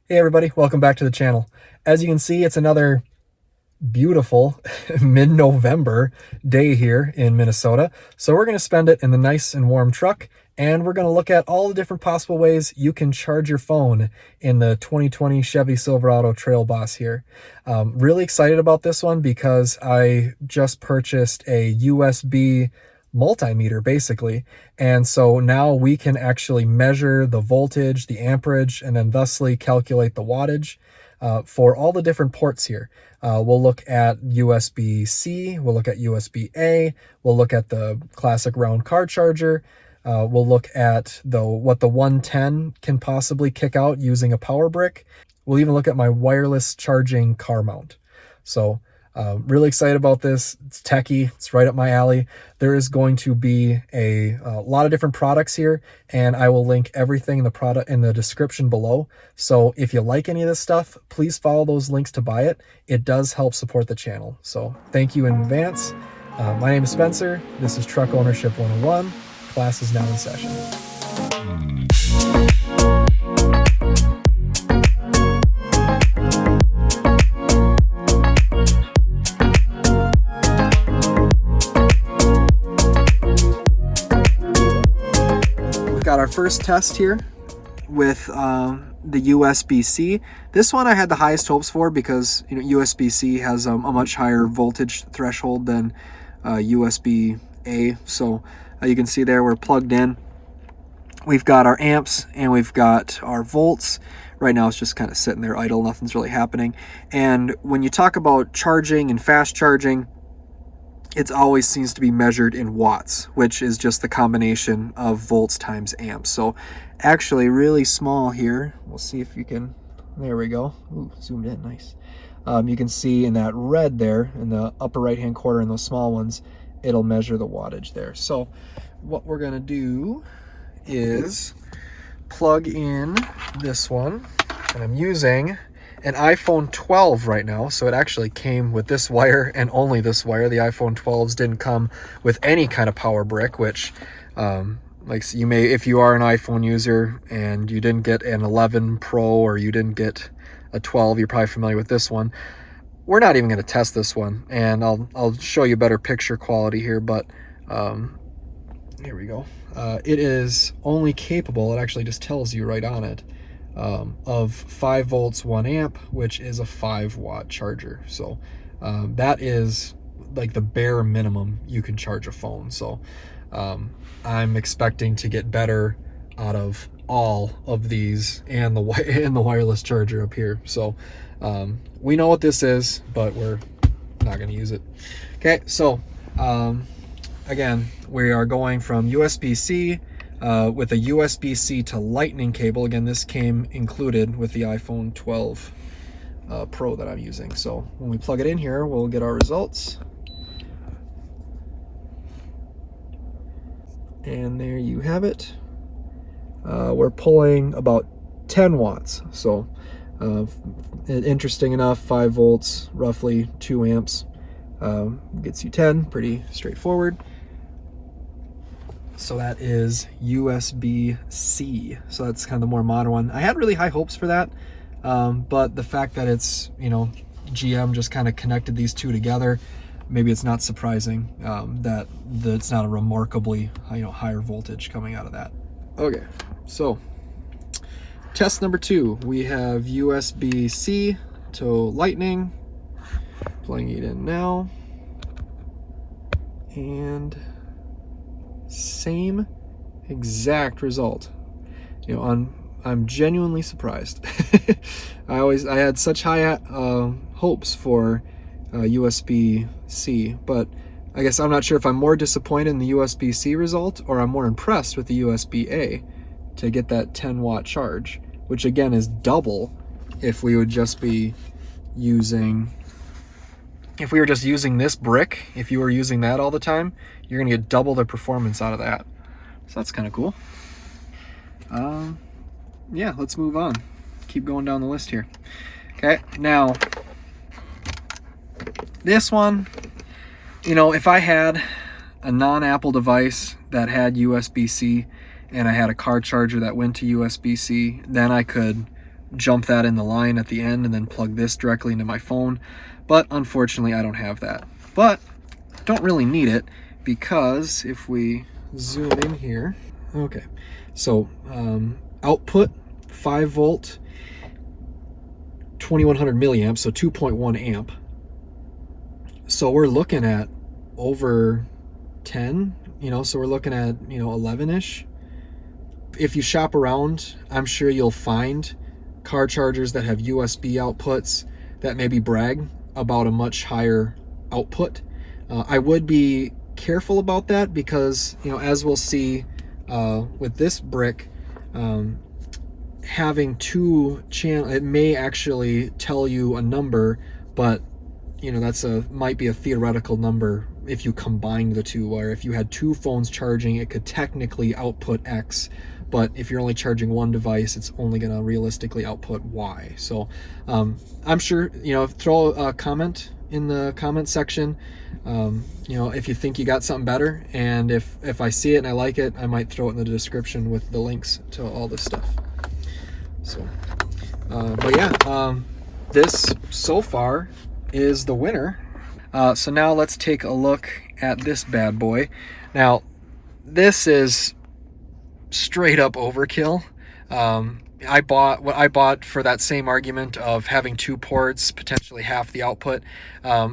Hey everybody, welcome back to the channel. As you can see, it's another beautiful mid-November day here in Minnesota. So we're going to spend it in the nice and warm truck, and we're going to look at all the different possible ways you can charge your phone in the 2020 Chevy Silverado Trail Boss here. Really excited about this one because I just purchased a USB multimeter basically, and so now we can actually measure the voltage, the amperage, and then thusly calculate the wattage for all the different ports here. We'll look at USB-C, we'll look at USB-A, we'll look at the classic round car charger, we'll look at what the 110 can possibly kick out using a power brick. We'll even look at my wireless charging car mount. So really excited about this. It's techie. It's right up my alley. There is going to be a lot of different products here, and I will link everything in the description below. So if you like any of this stuff, please follow those links to buy it. It does help support the channel. So thank you in advance. My name is Spencer. This is Truck Ownership 101. Class is now in session. Got our first test here with the USB-C. This one I had the highest hopes for because USB-C has a much higher voltage threshold than USB-A. So you can see there we're plugged in. We've got our amps and we've got our volts. Right now it's just kind of sitting there idle, nothing's really happening. And when you talk about charging and fast charging, it always seems to be measured in watts, which is just the combination of volts times amps. So actually really small here. We'll see if you can, there we go. Ooh, zoomed in, nice. You can see in that red there, in the upper right-hand corner in those small ones, it'll measure the wattage there. So what we're gonna do is plug in this one, and I'm using an iPhone 12 right now, so it actually came with this wire and only this wire. The iPhone 12s didn't come with any kind of power brick, which like you may, if you are an iPhone user and you didn't get an 11 Pro or you didn't get a 12, you're probably familiar with this one. We're not even going to test this one, and I'll show you better picture quality here, but here we go. It is only capable, it actually just tells you right on it, of 5 volts 1 amp, which is a 5-watt charger. So that is like the bare minimum you can charge a phone. So I'm expecting to get better out of all of these and the wireless charger up here. So we know what this is, but we're not going to use it. Okay, so again, we are going from USB-C with a USB-C to Lightning cable. Again, this came included with the iPhone 12 Pro that I'm using. So when we plug it in here, we'll get our results. And there you have it. We're pulling about 10 watts. So interesting enough, 5 volts, roughly 2 amps. Gets you 10, pretty straightforward. So that is USB-C. So that's kind of the more modern one. I had really high hopes for that, but the fact that it's, GM just kind of connected these two together, maybe it's not surprising that it's not a remarkably higher voltage coming out of that. Okay, so test number 2, we have USB-C to Lightning. Plugging it in now, and same exact result. I'm genuinely surprised. I had such high hopes for USB-C, but I guess I'm not sure if I'm more disappointed in the USB-C result or I'm more impressed with the USB-A to get that 10-watt charge, which again is double if we would just be using. If we were just using this brick, if you were using that all the time, you're gonna get double the performance out of that. So that's kind of cool. Yeah, let's move on. Keep going down the list here. Okay, now this one, if I had a non-Apple device that had USB-C and I had a car charger that went to USB-C, then I could jump that in the line at the end and then plug this directly into my phone. But unfortunately, I don't have that. But don't really need it, because if we zoom in here, okay, so output 5 volt, 2100 milliamps, so 2.1 amp. So we're looking at over 10, so we're looking at 11ish. If you shop around, I'm sure you'll find car chargers that have USB outputs that maybe brag about a much higher output. I would be careful about that, because as we'll see with this brick, having 2 channels, it may actually tell you a number, but that's might be a theoretical number if you combine the two, or if you had 2 phones charging, it could technically output X, but if you're only charging one device, it's only going to realistically output Y. So I'm sure, throw a comment in the comment section, if you think you got something better, and if I see it and I like it, I might throw it in the description with the links to all this stuff. So but yeah, this so far is the winner. So now let's take a look at this bad boy. Now this is straight up overkill. I bought for that same argument of having 2 ports, potentially half the output.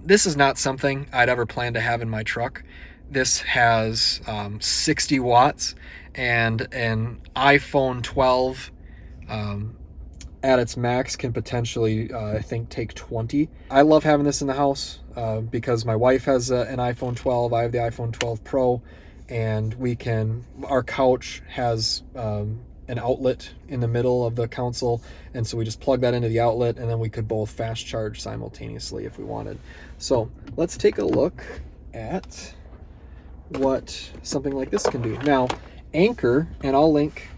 This is not something I'd ever plan to have in my truck. This has 60 watts, and an iPhone 12 at its max can potentially, I think, take 20. I love having this in the house because my wife has an iPhone 12. I have the iPhone 12 Pro, and our couch has an outlet in the middle of the console, and so we just plug that into the outlet, and then we could both fast charge simultaneously if we wanted. So let's take a look at what something like this can do. Now, Anchor, and I'll link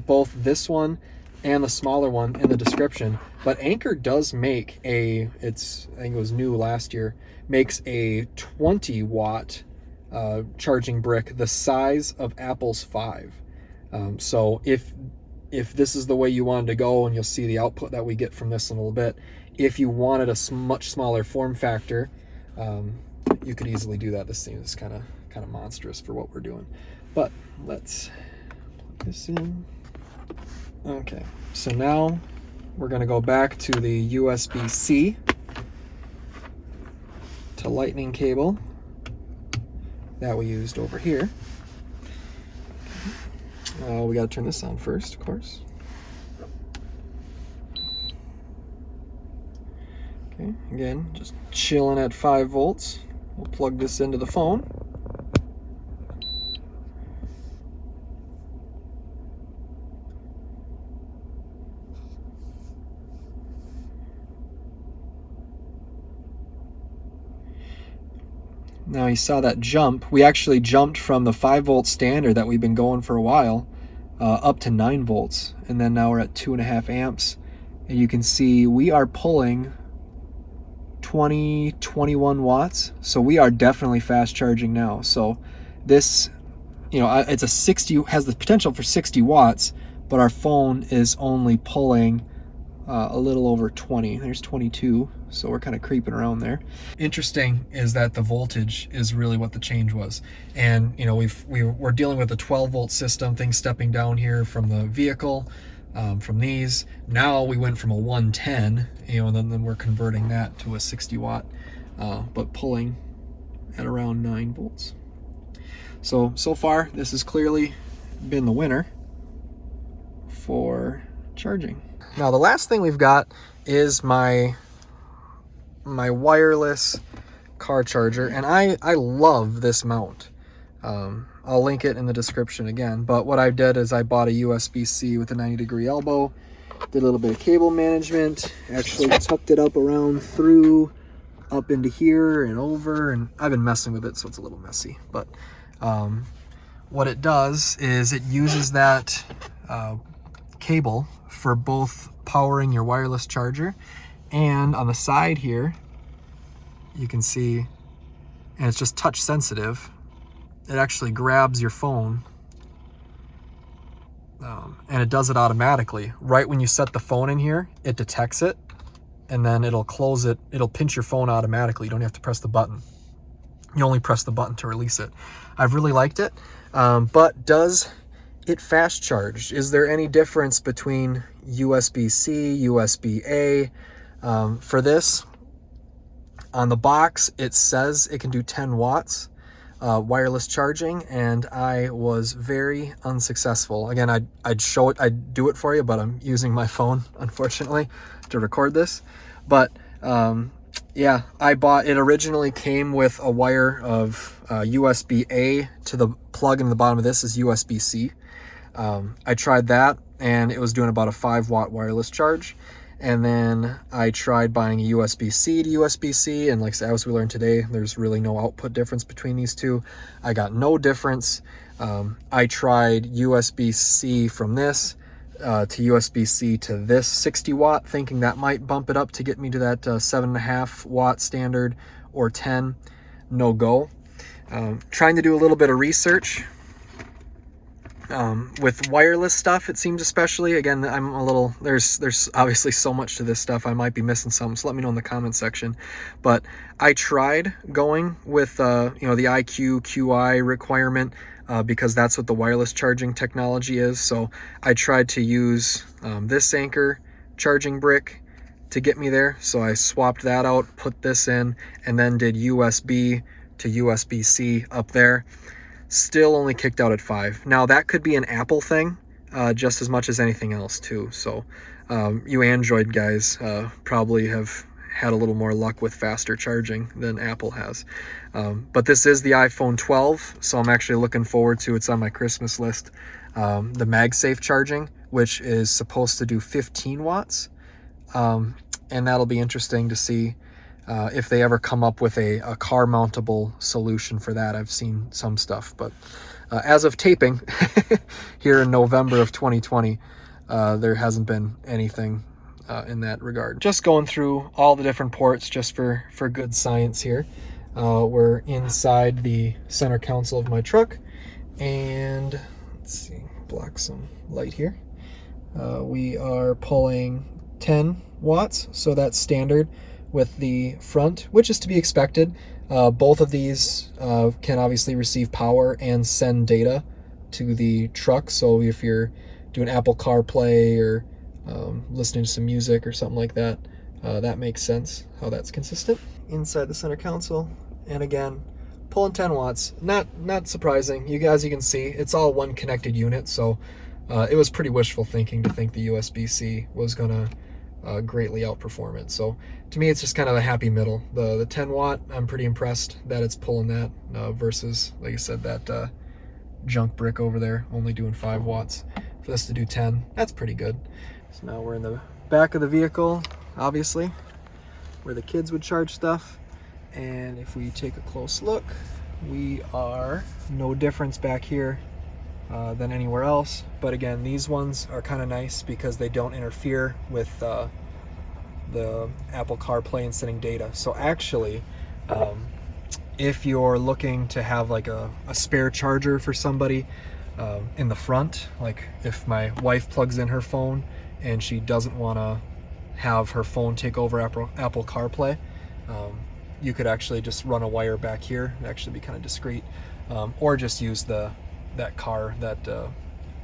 both this one and the smaller one in the description, but Anchor does make I think it was new last year, makes a 20 watt charging brick the size of Apple's 5. So if this is the way you wanted to go, and you'll see the output that we get from this in a little bit, if you wanted a much smaller form factor, you could easily do that. This thing is kind of monstrous for what we're doing. But let's plug this in. Okay, so now we're going to go back to the USB-C to lightning cable that we used over here. We got to turn this on first, of course. Okay, again, just chilling at 5 volts. We'll plug this into the phone. Now you saw that jump. We actually jumped from the 5 volt standard that we've been going for a while up to 9 volts. And then now we're at 2.5 amps. And you can see we are pulling 21 watts. So we are definitely fast charging now. So this, it's has the potential for 60 watts, but our phone is only pulling a little over 20. There's 22, so we're kind of creeping around there. Interesting is that the voltage is really what the change was. And we're dealing with a 12 volt system, things stepping down here from the vehicle, from these. Now we went from a 110, and then we're converting that to a 60 watt, but pulling at around 9 volts. So far, this has clearly been the winner for charging. Now the last thing we've got is my wireless car charger, and I love this mount. I'll link it in the description again, but what I did is I bought a USB-C with a 90-degree elbow, did a little bit of cable management, actually tucked it up around through, up into here and over, and I've been messing with it, so it's a little messy, but what it does is it uses that cable for both powering your wireless charger, and on the side here you can see, and it's just touch sensitive, it actually grabs your phone and it does it automatically. Right when you set the phone in here, it detects it, and then it'll close it. It'll pinch your phone automatically. You don't have to press the button. You only press the button to release it. I've really liked it, but does it fast charge? Is there any difference between USB-C, USB-A? For this, on the box, it says it can do 10 watts wireless charging, and I was very unsuccessful. Again, I'd do it for you, but I'm using my phone, unfortunately, to record this. But yeah, I bought it. Originally came with a wire of USB-A to the plug in the bottom of this is USB-C. I tried that, and it was doing about a 5-watt wireless charge. And then I tried buying a USB-C to USB-C, and like I said, as we learned today, there's really no output difference between these two. I got no difference. I tried USB-C from this to USB-C to this 60 watt, thinking that might bump it up to get me to that 7.5 watt standard or 10. No go. Trying to do a little bit of research. With wireless stuff, it seems, especially, again, I'm a little, there's obviously so much to this stuff. I might be missing some, so let me know in the comment section. But I tried going with, the IQ QI requirement, because that's what the wireless charging technology is. So I tried to use this Anchor charging brick to get me there. So I swapped that out, put this in, and then did USB to USB-C up there. Still only kicked out at 5. Now that could be an Apple thing, just as much as anything else too. So you Android guys probably have had a little more luck with faster charging than Apple has. But this is the iPhone 12, so I'm actually looking forward to, it's on my Christmas list, the MagSafe charging, which is supposed to do 15 watts. And that'll be interesting to see if they ever come up with a car mountable solution for that. I've seen some stuff, but as of taping here in November of 2020, there hasn't been anything in that regard. Just going through all the different ports just for good science here. We're inside the center console of my truck, and let's see, block some light here. We are pulling 10 watts, so that's standard with the front, which is to be expected. Both of these can obviously receive power and send data to the truck. So if you're doing Apple CarPlay or listening to some music or something like that, that makes sense how that's consistent. Inside the center console, and again, pulling 10 watts. Not surprising. You guys, you can see it's all one connected unit. So it was pretty wishful thinking to think the USB-C was gonna greatly outperform it. So to me, it's just kind of a happy middle. The 10 watt, I'm pretty impressed that it's pulling that versus, like I said, that junk brick over there only doing 5 watts. For this to do 10, that's pretty good. So now we're in the back of the vehicle, obviously, where the kids would charge stuff. And if we take a close look, we are no difference back here than anywhere else. But again, these ones are kind of nice because they don't interfere with the Apple CarPlay and sending data. So actually, if you're looking to have like a spare charger for somebody in the front, like if my wife plugs in her phone and she doesn't want to have her phone take over Apple CarPlay, you could actually just run a wire back here. It'd actually be kind of discreet, or just use that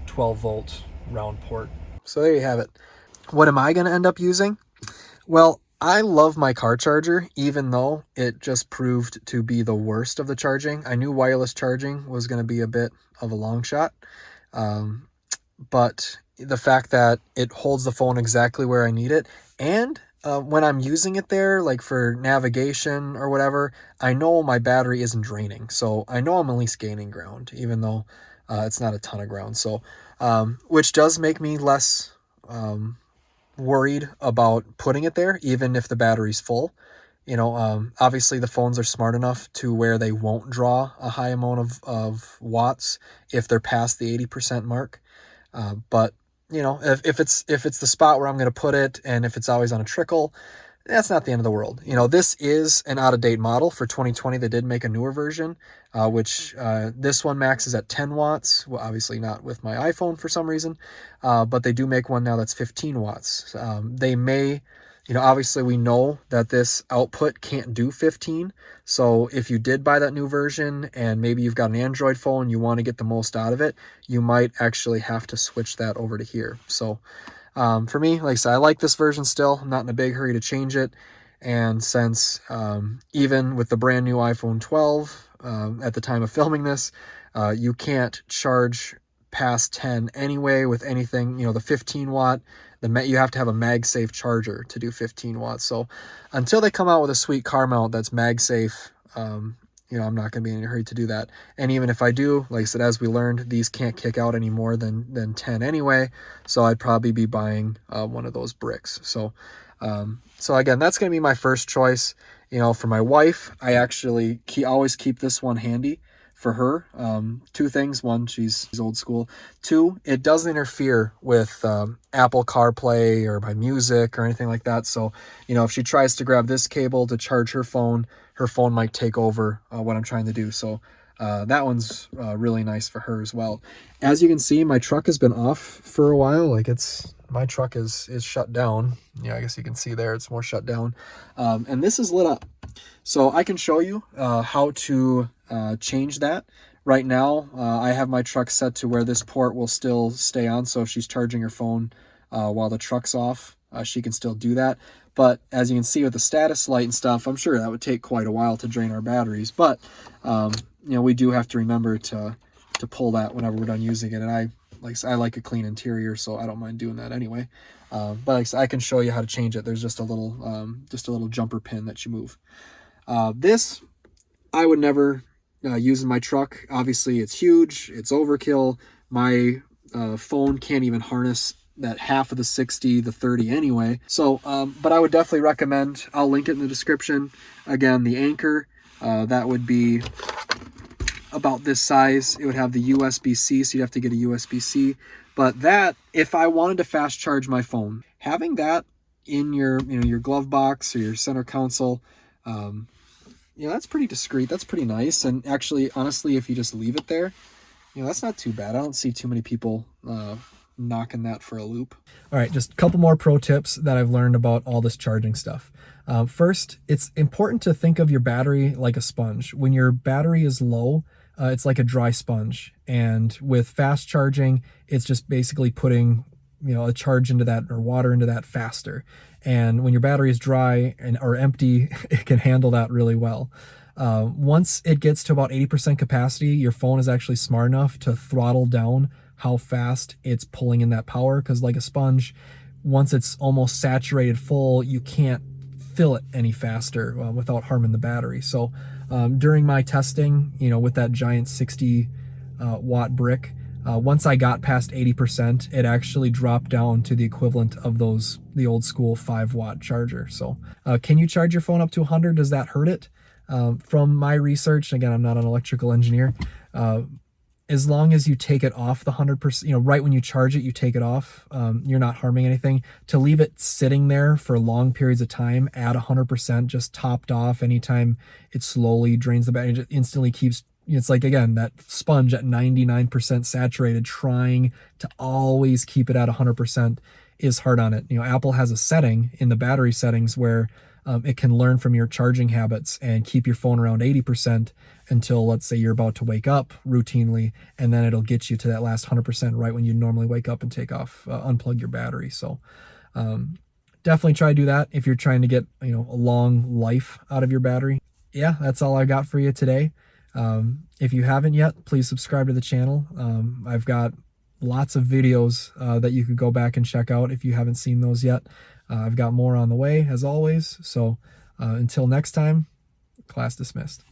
12 volt round port. So there you have it. What am I going to end up using? Well, I love my car charger, even though it just proved to be the worst of the charging. I knew wireless charging was going to be a bit of a long shot, but the fact that it holds the phone exactly where I need it, and when I'm using it there, like for navigation or whatever, I know my battery isn't draining. So I know I'm at least gaining ground, even though it's not a ton of ground. So, which does make me less worried about putting it there, even if the battery's full. You know, obviously the phones are smart enough to where they won't draw a high amount of watts if they're past the 80% mark. But you know, if it's the spot where I'm going to put it, and if it's always on a trickle, that's not the end of the world. You know, this is an out-of-date model for 2020. They did make a newer version, which this one maxes at 10 watts. Well, obviously not with my iPhone for some reason, but they do make one now that's 15 watts. They may, you know, obviously we know that this output can't do 15. So if you did buy that new version and maybe you've got an Android phone, you want to get the most out of it, you might actually have to switch that over to here. So for me, like I said, I like this version still. I'm not in a big hurry to change it. And since even with the brand new iPhone 12, at the time of filming this, you can't charge past 10 anyway with anything, you know, the 15 watt, you have to have a MagSafe charger to do 15 watts. So until they come out with a sweet car mount that's MagSafe, you know, I'm not going to be in a hurry to do that. And even if I do, like I said, as we learned, these can't kick out any more than 10 anyway. So I'd probably be buying one of those bricks. So, so again, that's going to be my first choice. You know, for my wife, I actually always keep this one handy for her. Two things. One, she's old school. Two, it doesn't interfere with Apple CarPlay or my music or anything like that. So, you know, if she tries to grab this cable to charge her phone might take over what I'm trying to do. So that one's really nice for her as well. As you can see, my truck has been off for a while. Like my truck is shut down. Yeah, I guess you can see there it's more shut down. And this is lit up. So I can show you how to change that. Right now, I have my truck set to where this port will still stay on. So if she's charging her phone while the truck's off, she can still do that. But as you can see with the status light and stuff, I'm sure that would take quite a while to drain our batteries. But, you know, we do have to remember to pull that whenever we're done using it. And I like a clean interior, so I don't mind doing that anyway. But like I said, I can show you how to change it. There's just a little jumper pin that you move. This I would never use in my truck. Obviously, it's huge. It's overkill. My phone can't even harness that half of the 60, the 30 anyway. So, but I would definitely recommend, I'll link it in the description. Again, the Anchor, that would be about this size. It would have the USB-C, so you'd have to get a USB-C. But that, if I wanted to fast charge my phone, having that in your, you know, your glove box or your center console, you know, that's pretty discreet. That's pretty nice. And actually, honestly, if you just leave it there, you know, that's not too bad. I don't see too many people knocking that for a loop. All right, just a couple more pro tips that I've learned about all this charging stuff. First, it's important to think of your battery like a sponge. When your battery is low, it's like a dry sponge. And with fast charging, it's just basically putting, you know, a charge into that or water into that faster. And when your battery is dry or empty, it can handle that really well. Once it gets to about 80% capacity, your phone is actually smart enough to throttle down how fast it's pulling in that power, because like a sponge, once it's almost saturated full, you can't fill it any faster without harming the battery. So during my testing, you know, with that giant 60 watt brick, once I got past 80%, it actually dropped down to the equivalent of the old school 5-watt charger. So can you charge your phone up to 100? Does that hurt it? From my research, again, I'm not an electrical engineer, as long as you take it off the 100%, you know, right when you charge it, you take it off, you're not harming anything. To leave it sitting there for long periods of time at 100%, just topped off, anytime it slowly drains the battery, it just instantly keeps, it's like, again, that sponge at 99% saturated, trying to always keep it at 100% is hard on it. You know, Apple has a setting in the battery settings where it can learn from your charging habits and keep your phone around 80% until, let's say, you're about to wake up routinely, and then it'll get you to that last 100% right when you normally wake up and take off, unplug your battery. So definitely try to do that if you're trying to get, you know, a long life out of your battery. Yeah, that's all I got for you today. If you haven't yet, please subscribe to the channel. I've got lots of videos that you could go back and check out if you haven't seen those yet. I've got more on the way, as always. So until next time, class dismissed.